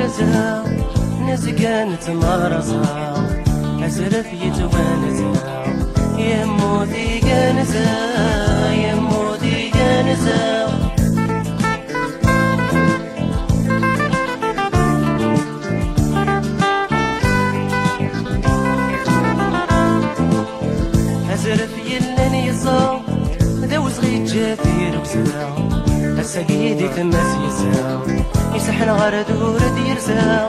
ورزها نزقان تمارزها أزرف يتوانزها يموتي جانزها يموتي جانزها أزرف يلن يصا دوز غيت جافير وسرا السقيدي تماس يسا يسحن غار دور ديرزا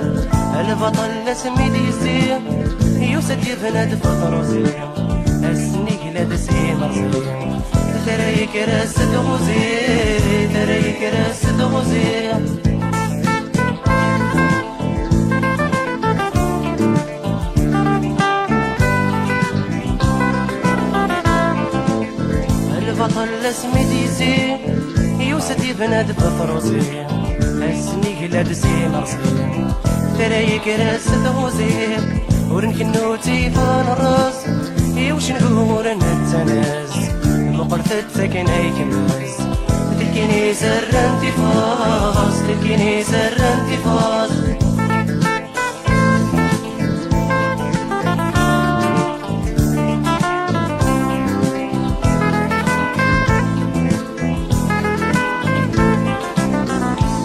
البطل لسمي ديزي يوسد يفند فطروزي السنيك لا دسي مرزي تريك راس دغوزي تريك راس دغوزي البطل لسمي ديزي يوسد يفند فطروزي السنيك لا دسي مرزي تريك راس دغوزي ورنكنوتي فان الراس يوش نقول نتناز مقرث التكن اي كماز تلكيني سر انتفاض تلكيني سر انتفاض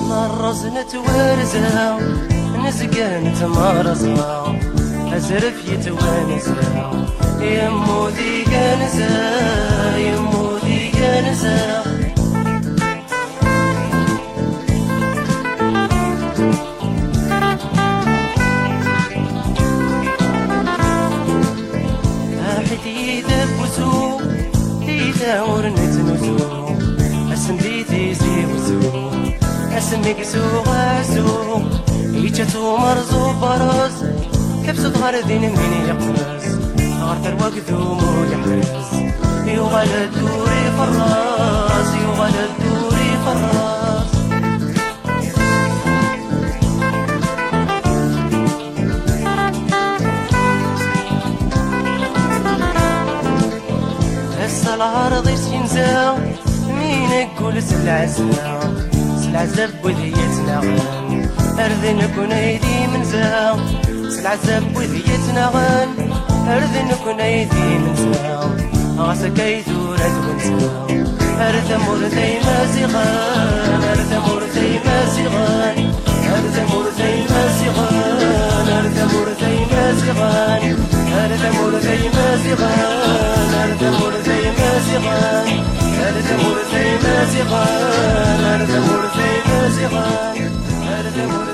نرز نتوارزها نزقان تمارزها أزرف يتوانزها يمودي جانزها يمودي جانزها أحد يدبسو يداور نتنزو أسم بيتي زيوزو أسم يكسو غاسو يجتو مرزو برز كبسة غار دين من يقفز غار تروق ذومو يحرز يغلى الدوري فراس يغلى الدوري فراس هسا العرض ينزاو مين يقول سلعزنا سلعزب وذيتنا غن أرذن كون أيدي من زاو العذاب وذيتنا غن أرذن كون أيدي من زاو غاسك يدور أدونساو أرث مرثي مازغان أرث مرثي مازغان أرث مرثي مازغان أرث مرثي مازغان أرث مرثي مازغان أرث مرثي مازغان أرث مرثي مازغان أرث مرثي مازغان أرث مرثي